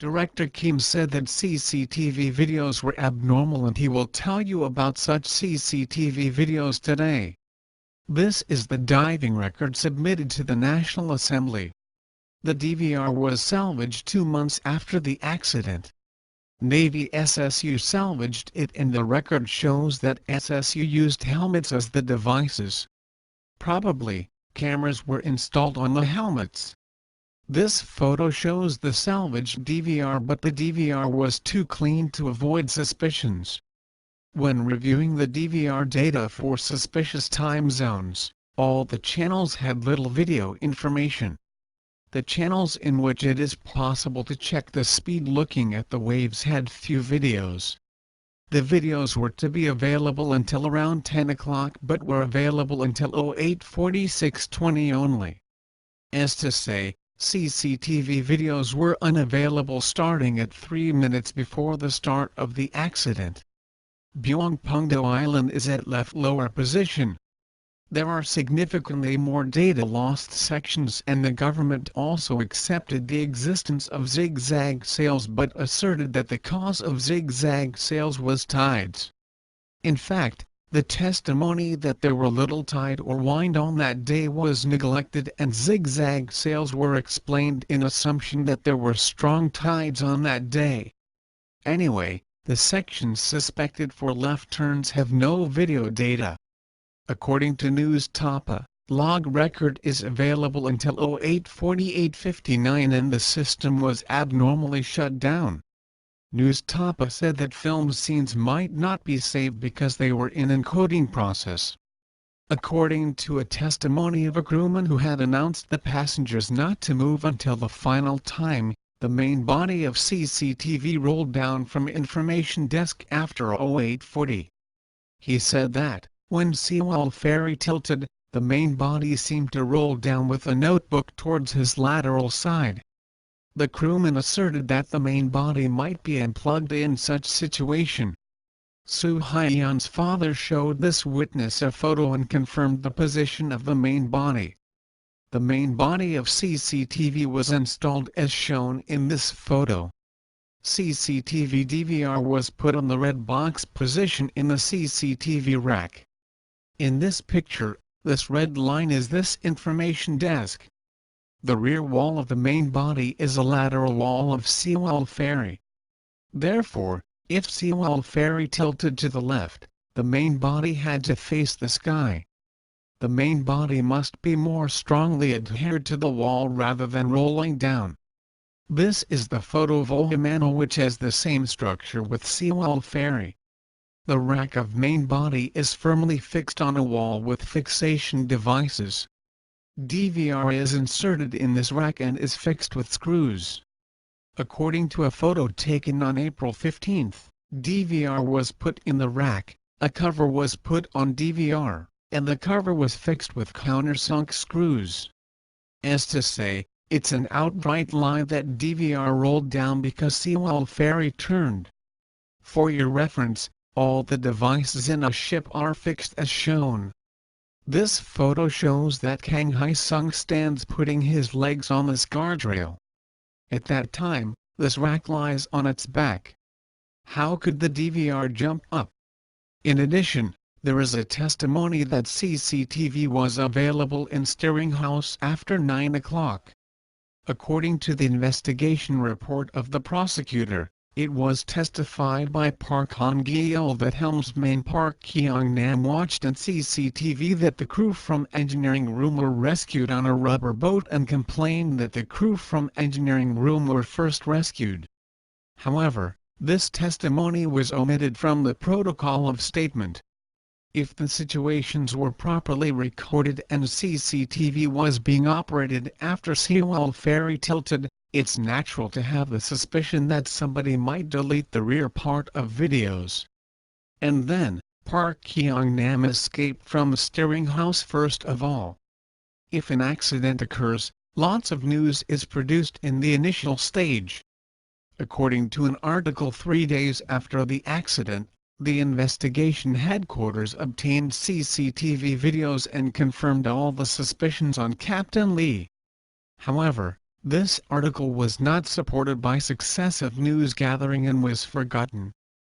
Director Kim said that CCTV videos were abnormal and he will tell you about such CCTV videos today. This is the diving record submitted to the National Assembly. The DVR was salvaged 2 months after the accident. Navy SSU salvaged it and the record shows that SSU used helmets as the devices. Probably, cameras were installed on the helmets. This photo shows the salvaged DVR, but the DVR was too clean to avoid suspicions. When reviewing the DVR data for suspicious time zones, all the channels had little video information. The channels in which it is possible to check the speed looking at the waves had few videos. The videos were to be available until around 10 o'clock but were available until 08:46:20 only. As to say, CCTV videos were unavailable starting at 3 minutes before the start of the accident. Byongpungdo Island is at left lower position. There are significantly more data lost sections and the government also accepted the existence of zigzag sails but asserted that the cause of zigzag sails was tides. In fact, the testimony that there were little tide or wind on that day was neglected and zigzag sails were explained in assumption that there were strong tides on that day. Anyway, the sections suspected for left turns have no video data. According to News Tapa, log record is available until 08:48:59 and the system was abnormally shut down. News Tapa said that film scenes might not be saved because they were in encoding process. According to a testimony of a crewman who had announced the passengers not to move until the final time, the main body of CCTV rolled down from information desk after 08:40. He said that, when Sewol Ferry tilted, the main body seemed to roll down with a notebook towards his lateral side. The crewman asserted that the main body might be unplugged in such situation. Soo Hyun's father showed this witness a photo and confirmed the position of the main body. The main body of CCTV was installed as shown in this photo. CCTV DVR was put on the red box position in the CCTV rack. In this picture, this red line is this information desk. The rear wall of the main body is a lateral wall of Sewol Ferry. Therefore, if Sewol Ferry tilted to the left, the main body had to face the sky. The main body must be more strongly adhered to the wall rather than rolling down. This is the photo of Ohimano, which has the same structure with Sewol Ferry. The rack of main body is firmly fixed on a wall with fixation devices. DVR is inserted in this rack and is fixed with screws. According to a photo taken on April 15, DVR was put in the rack, a cover was put on DVR, and the cover was fixed with countersunk screws. As to say, it's an outright lie that DVR rolled down because Sewol Ferry turned. For your reference, all the devices in a ship are fixed as shown. This photo shows that Kang Hae-sung stands putting his legs on this guardrail. At that time, this rack lies on its back. How could the DVR jump up? In addition, there is a testimony that CCTV was available in steering house after 9 o'clock. According to the investigation report of the prosecutor, it was testified by Park Hong-gil that helmsman Park Kyung-nam watched on CCTV that the crew from engineering room were rescued on a rubber boat and complained that the crew from engineering room were first rescued. However, this testimony was omitted from the protocol of statement. If the situations were properly recorded and CCTV was being operated after Sewol Ferry tilted, it's natural to have the suspicion that somebody might delete the rear part of videos. And then, Park Kyung-nam escaped from the steering house first of all. If an accident occurs, lots of news is produced in the initial stage. According to an article 3 days after the accident, the investigation headquarters obtained CCTV videos and confirmed all the suspicions on Captain Lee. However, This article was not supported by successive news gathering and was forgotten.